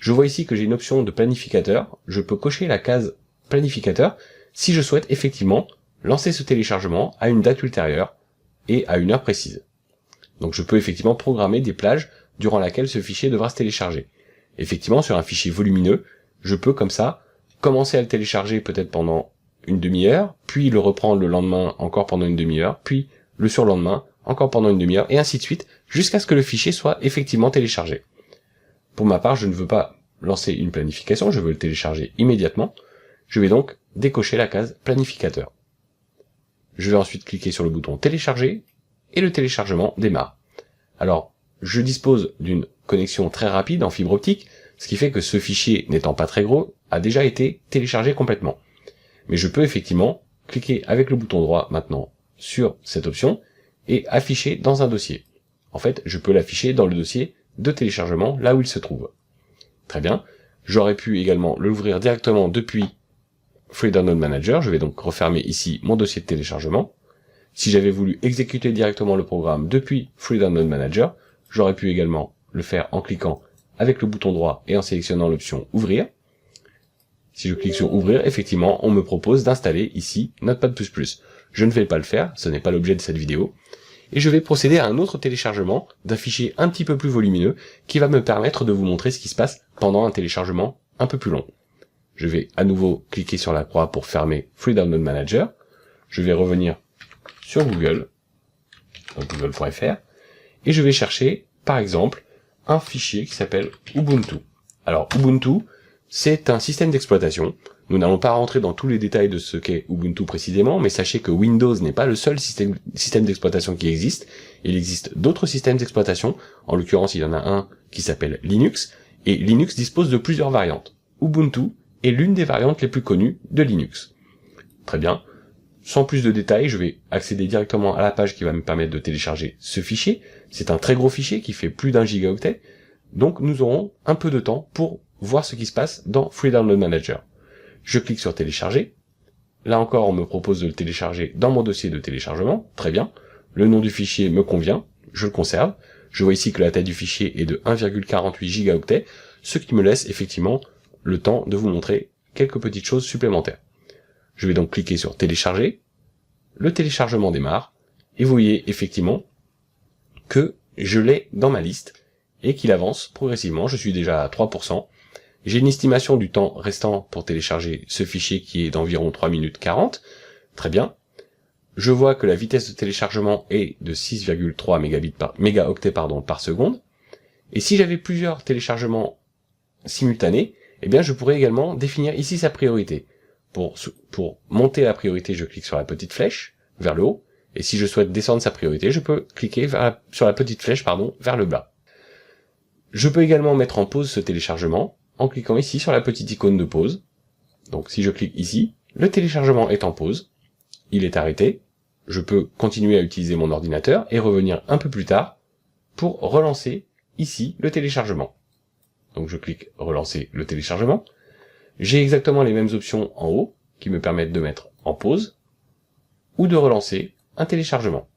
Je vois ici que j'ai une option de planificateur. Je peux cocher la case planificateur si je souhaite effectivement lancer ce téléchargement à une date ultérieure et à une heure précise. Donc je peux effectivement programmer des plages durant laquelle ce fichier devra se télécharger. Effectivement, sur un fichier volumineux, je peux comme ça commencer à le télécharger peut-être pendant une demi-heure, puis le reprendre le lendemain encore pendant une demi-heure, puis le surlendemain encore pendant une demi-heure, et ainsi de suite, jusqu'à ce que le fichier soit effectivement téléchargé. Pour ma part, je ne veux pas lancer une planification, je veux le télécharger immédiatement. Je vais donc décocher la case planificateur. Je vais ensuite cliquer sur le bouton télécharger, et le téléchargement démarre. Alors, je dispose d'une connexion très rapide en fibre optique, ce qui fait que ce fichier, n'étant pas très gros, a déjà été téléchargé complètement. Mais je peux effectivement cliquer avec le bouton droit maintenant sur cette option et afficher dans un dossier. En fait, je peux l'afficher dans le dossier de téléchargement, là où il se trouve. Très bien. J'aurais pu également l'ouvrir directement depuis Free Download Manager. Je vais donc refermer ici mon dossier de téléchargement. Si j'avais voulu exécuter directement le programme depuis Free Download Manager, j'aurais pu également le faire en cliquant avec le bouton droit et en sélectionnant l'option Ouvrir. Si je clique sur Ouvrir, effectivement, on me propose d'installer ici Notepad++. Je ne vais pas le faire, ce n'est pas l'objet de cette vidéo. Et je vais procéder à un autre téléchargement d'un fichier un petit peu plus volumineux qui va me permettre de vous montrer ce qui se passe pendant un téléchargement un peu plus long. Je vais à nouveau cliquer sur la croix pour fermer Free Download Manager. Je vais revenir sur Google, donc google.fr, et je vais chercher, par exemple, un fichier qui s'appelle Ubuntu. Alors, Ubuntu, c'est un système d'exploitation. Nous n'allons pas rentrer dans tous les détails de ce qu'est Ubuntu précisément, mais sachez que Windows n'est pas le seul système d'exploitation qui existe. Il existe d'autres systèmes d'exploitation. En l'occurrence, il y en a un qui s'appelle Linux, et Linux dispose de plusieurs variantes. Ubuntu est l'une des variantes les plus connues de Linux. Très bien. Sans plus de détails, je vais accéder directement à la page qui va me permettre de télécharger ce fichier. C'est un très gros fichier qui fait plus d'1 gigaoctet. Donc nous aurons un peu de temps pour voir ce qui se passe dans Free Download Manager. Je clique sur télécharger. Là encore, on me propose de le télécharger dans mon dossier de téléchargement. Très bien. Le nom du fichier me convient. Je le conserve. Je vois ici que la taille du fichier est de 1,48 gigaoctets, ce qui me laisse effectivement le temps de vous montrer quelques petites choses supplémentaires. Je vais donc cliquer sur télécharger. Le téléchargement démarre. Et vous voyez effectivement que je l'ai dans ma liste et qu'il avance progressivement. Je suis déjà à 3%. J'ai une estimation du temps restant pour télécharger ce fichier qui est d'environ 3 minutes 40. Très bien. Je vois que la vitesse de téléchargement est de 6,3 mégaoctets par seconde. Et si j'avais plusieurs téléchargements simultanés, eh bien je pourrais également définir ici sa priorité. Pour monter la priorité, je clique sur la petite flèche vers le haut. Et si je souhaite descendre sa priorité, je peux cliquer sur la petite flèche vers le bas. Je peux également mettre en pause ce téléchargement en cliquant ici sur la petite icône de pause. Donc si je clique ici, le téléchargement est en pause, il est arrêté, je peux continuer à utiliser mon ordinateur et revenir un peu plus tard pour relancer ici le téléchargement. Donc je clique relancer le téléchargement. J'ai exactement les mêmes options en haut qui me permettent de mettre en pause ou de relancer un téléchargement.